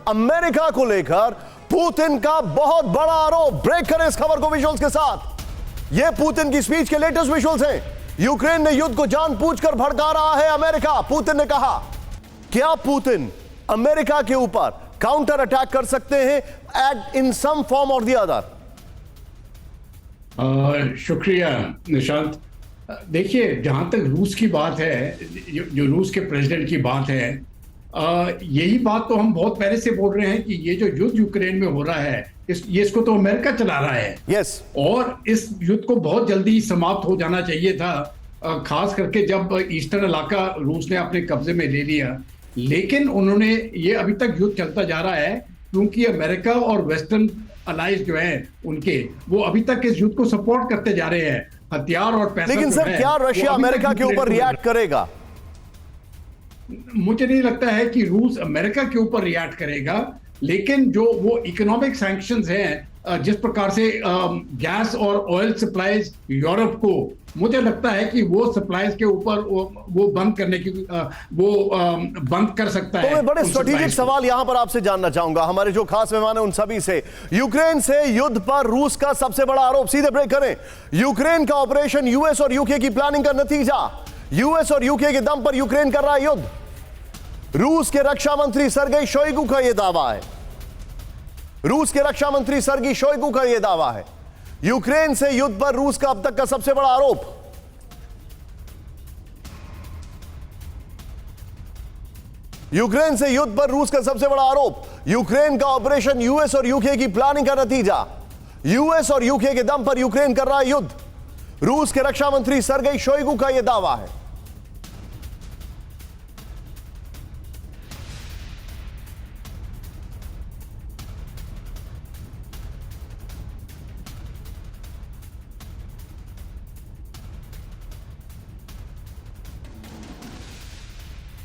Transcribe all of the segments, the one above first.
America को लेकर Putin का बहुत बड़ा आरोप। ब्रेक करें इस खबर को विजुअल्स के साथ। यह पुतिन की स्पीच के लेटेस्ट विजुअल्स हैं। यूक्रेन ने युद्ध को जानबूझकर भड़का रहा है अमेरिका। पुतिन ने कहा, क्या पुतिन अमेरिका के ऊपर काउंटर अटैक कर सकते हैं एट इन सम फॉर्म और द अदर? शुक्रिया निशांत। देखिए, जहां तक रूस की बात है, जो रूस के प्रेसिडेंट की बात है, यही बात तो हम बहुत पहले से बोल रहे हैं कि ये जो युद्ध यूक्रेन में हो रहा है, इसको तो अमेरिका चला रहा है। यस। और इस युद्ध को बहुत जल्दी समाप्त हो जाना चाहिए था, खास करके जब ईस्टर्न इलाका रूस ने अपने कब्जे में ले लिया। लेकिन उन्होंने ये अभी तक युद्ध चलता जा रहा है क्योंकि अमेरिका और वेस्टर्न अलाइज जो है उनके, वो अभी तक इस युद्ध को सपोर्ट करते जा रहे हैं, हथियार और पैसा। लेकिन सर, क्या रशिया अमेरिका के ऊपर रिएक्ट करेगा? मुझे नहीं लगता है कि रूस अमेरिका के ऊपर रिएक्ट करेगा, लेकिन जो वो इकोनॉमिक सैंक्शंस हैं, जिस प्रकार से गैस और ऑयल सप्लाईज यूरोप को, मुझे लगता है कि वो सप्लाईज के ऊपर वो बंद करने की बंद कर सकता है। तो मैं बड़े स्ट्रेटेजिक सवाल यहां पर आपसे जानना चाहूंगा, हमारे जो खास मेहमान हैं उन सभी से। यूक्रेन से युद्ध पर रूस का सबसे बड़ा आरोप, सीधे ब्रेक करें। यूक्रेन का ऑपरेशन यूएस और यूके की प्लानिंग का नतीजा। यूएस और यूके के दम पर यूक्रेन कर रहा है युद्ध। रूस के रक्षा मंत्री सर्गेई शोइगु का यह दावा है। रूस के रक्षा मंत्री सर्गेई शोइगु का यह दावा है। यूक्रेन से युद्ध पर रूस का अब तक का सबसे बड़ा आरोप। यूक्रेन से युद्ध पर रूस का सबसे बड़ा आरोप। यूक्रेन का ऑपरेशन यूएस और यूके की प्लानिंग का नतीजा। यूएस और यूके के दम पर यूक्रेन कर रहा है युद्ध। रूस के रक्षा मंत्री सर्गेई शोइगु का यह दावा है।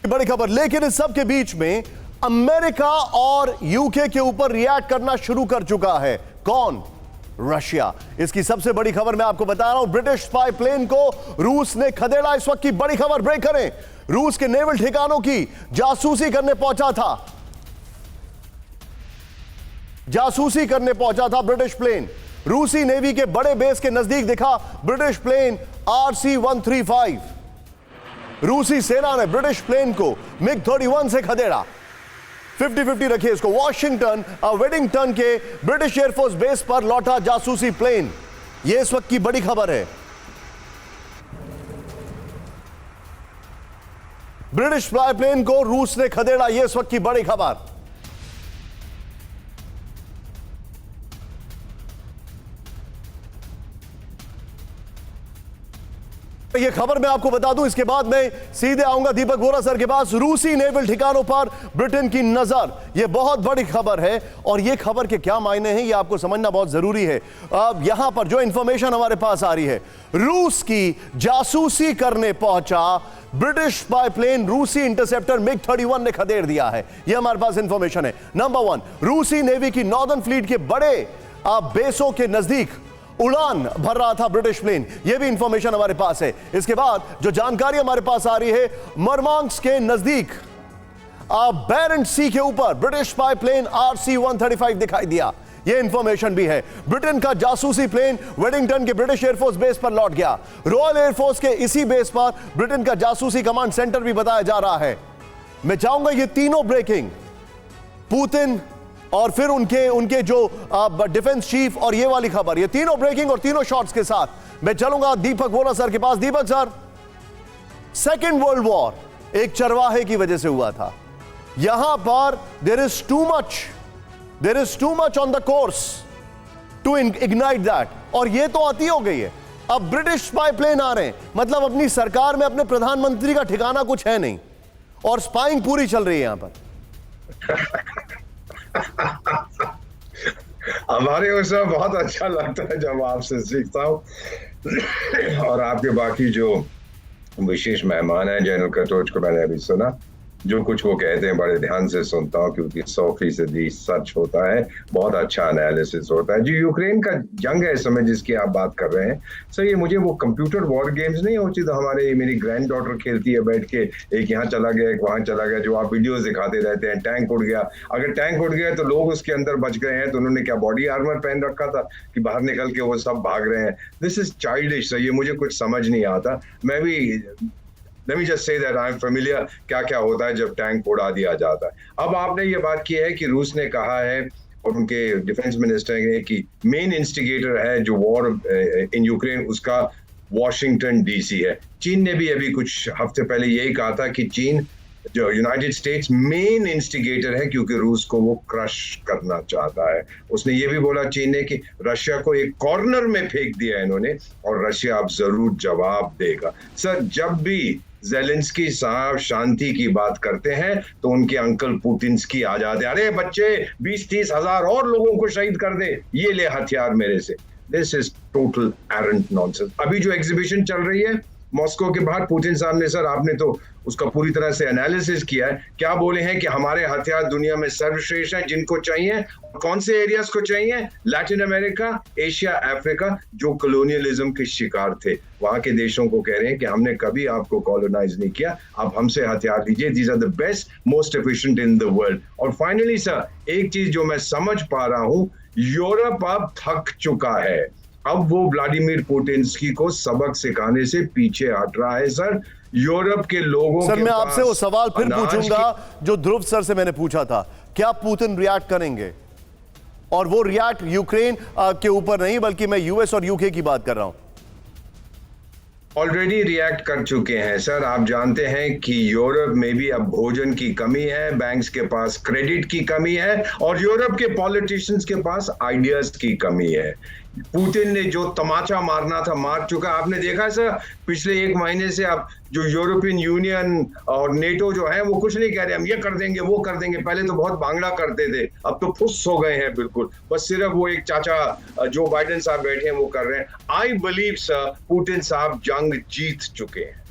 बड़ी खबर। लेकिन इस सब के बीच में अमेरिका और यूके के ऊपर रिएक्ट करना शुरू कर चुका है। कौन? रशिया। इसकी सबसे बड़ी खबर मैं आपको बता रहा हूं। ब्रिटिश स्पाई प्लेन को रूस ने खदेड़ा। इस वक्त की बड़ी खबर, ब्रेक करें। रूस के नेवल ठिकानों की जासूसी करने पहुंचा था। जासूसी करने पहुंचा था ब्रिटिश प्लेन। रूसी नेवी के बड़े बेस के नजदीक दिखा ब्रिटिश प्लेन RC-135। रूसी सेना ने ब्रिटिश प्लेन को MiG-31 से खदेड़ा। 50-50 रखिए इसको। वॉशिंगटन वेडिंगटन के ब्रिटिश एयरफोर्स बेस पर लौटा जासूसी प्लेन। यह इस वक्त की बड़ी खबर है। ब्रिटिश फ्लाई प्लेन को रूस ने खदेड़ा। यह इस वक्त की बड़ी खबर। ये खबर मैं आपको बता दूं, इसके बाद मैं सीधे आऊंगा दीपक वोरा सर के पास। रूसी नेवल ठिकानों पर ब्रिटेन की नजर, यह बहुत बड़ी खबर है और यह खबर के क्या मायने हैं, यह आपको समझना बहुत जरूरी है। अब यहां पर जो इंफॉर्मेशन हमारे पास आ रही है, रूस की जासूसी करने पहुंचा ब्रिटिश स्पाई प्लेन रूसी इंटरसेप्टर MiG-31 ने खदेड़ दिया है। यह हमारे पास इंफॉर्मेशन है। नंबर 1, रूसी नेवी की नॉर्दर्न फ्लीट के बड़े बेसों के नजदीक उड़ान भर रहा था ब्रिटिश प्लेन। यह भी इंफॉर्मेशन हमारे पास है। इसके बाद जो जानकारी हमारे पास आ रही है, मरमांस्क के नजदीक बेरेंट्स सी के ऊपर ब्रिटिश स्पाई प्लेन RC-135 दिखाई दिया। यह इंफॉर्मेशन भी है। ब्रिटेन का जासूसी प्लेन वेडिंगटन के ब्रिटिश एयरफोर्स बेस पर लौट गया। रॉयल एयरफोर्स के इसी बेस पर ब्रिटेन का जासूसी कमांड सेंटर भी बताया जा रहा है। मैं चाहूंगा ये तीनों ब्रेकिंग, पुतिन और फिर उनके जो डिफेंस चीफ और ये वाली खबर, ये तीनों ब्रेकिंग और तीनों शॉट्स के साथ मैं चलूंगा दीपक वोरा सर के पास। Deepak sir, second world war एक चरवाहे की वजह से हुआ था। यहां पर there is too much on the course to ignite that, और ये तो अति हो गई है। अब ब्रिटिश स्पाई प्लेन आ रहे हैं, मतलब अपनी सरकार में अपने प्रधानमंत्री का ठिकाना कुछ है नहीं और स्पाइंग पूरी चल रही है यहां पर। हमारे उसमें बहुत अच्छा लगता है जब आपसे सीखता हूँ और आपके बाकी जो विशेष मेहमान हैं, जनरल कटोच को मैंने अभी सुना, जो कुछ वो कहते हैं बड़े ध्यान से सुनता हूँ, क्योंकि 100% सच होता है, बहुत अच्छा एनालिसिस होता है। जो यूक्रेन का जंग है इस समय जिसकी आप बात कर रहे हैं सर, ये मुझे वो कंप्यूटर वॉर गेम्स नहीं होती तो हमारे मेरी ग्रैंड डॉटर खेलती है बैठ के, एक यहाँ चला गया एक वहां चला गया, जो आप वीडियोस दिखाते रहते हैं, टैंक उड़ गया, अगर टैंक उड़ गया तो लोग उसके अंदर बच गए हैं तो उन्होंने क्या बॉडी आर्मर पहन रखा था कि बाहर निकल के वो सब भाग रहे हैं। दिस इज चाइल्डिश सर, ये मुझे कुछ समझ नहीं आता। मैं भी Let me just say that I'm familiar क्या क्या होता है जब टैंक उड़ा दिया जाता है। अब आपने ये बात की है कि रूस ने कहा है और उनके डिफेंस मिनिस्टर ने कि मेन इंस्टिगेटर है जो वॉर इन यूक्रेन उसका वॉशिंगटन डीसी है। चीन ने भी अभी कुछ हफ्ते पहले यही कहा था कि चीन जो यूनाइटेड स्टेट्स मेन इंस्टिगेटर है क्योंकि रूस को वो क्रश करना चाहता है। उसने ये भी बोला चीन ने कि रशिया को एक कॉर्नर में फेंक दिया इन्होंने और रशिया अब जरूर जवाब देगा। सर, जब भी ज़ेलेंस्की साहब शांति की बात करते हैं तो उनके अंकल पुतिन्स्की आ जाते हैं, अरे बच्चे 20-30 हजार और लोगों को शहीद कर दे, ये ले हथियार मेरे से। This is total errant nonsense. अभी जो एग्जीबिशन चल रही है मॉस्को के बाहर, पुतिन साहब ने, सर आपने तो उसका पूरी तरह से एनालिसिस किया है, क्या बोले हैं कि हमारे हथियार दुनिया में सर्वश्रेष्ठ हैं, जिनको चाहिए कौन से एरियाज को चाहिए, लैटिन अमेरिका, एशिया, अफ्रीका, जो कॉलोनियलिज्म के शिकार थे वहां के देशों को कह रहे हैं कि हमने कभी आपको कॉलोनाइज नहीं किया, आप हमसे हथियार लीजिए, these are the best most efficient in the world. और फाइनली सर, एक चीज जो मैं समझ पा रहा हूं, यूरोप अब थक चुका है, अब वो व्लादिमीर पुतिन्स्की को सबक सिखाने से पीछे हट रहा है। सर, यूरोप के लोगों सर, के मैं आपसे वो सवाल फिर अनाज पूछूंगा जो ध्रुव सर से मैंने पूछा था, क्या पुतिन रिएक्ट करेंगे? और वो रिएक्ट यूक्रेन के ऊपर नहीं बल्कि मैं यूएस और यूके की बात कर रहा हूं। ऑलरेडी रिएक्ट कर चुके हैं सर। आप जानते हैं कि यूरोप में भी अब भोजन की कमी है, बैंक्स के पास क्रेडिट की कमी है और यूरोप के पॉलिटिशियंस के पास आइडियाज की कमी है। पुतिन ने जो तमाचा मारना था मार चुका। आपने देखा सर, पिछले 1 महीने से अब जो यूरोपियन यूनियन और नेटो जो है वो कुछ नहीं कह रहे हम ये कर देंगे वो कर देंगे। पहले तो बहुत भांगड़ा करते थे, अब तो फुस हो गए हैं बिल्कुल। बस सिर्फ वो एक चाचा जो बाइडेन साहब बैठे हैं वो कर रहे हैं। आई बिलीव सर पुतिन साहब जंग जीत चुके हैं।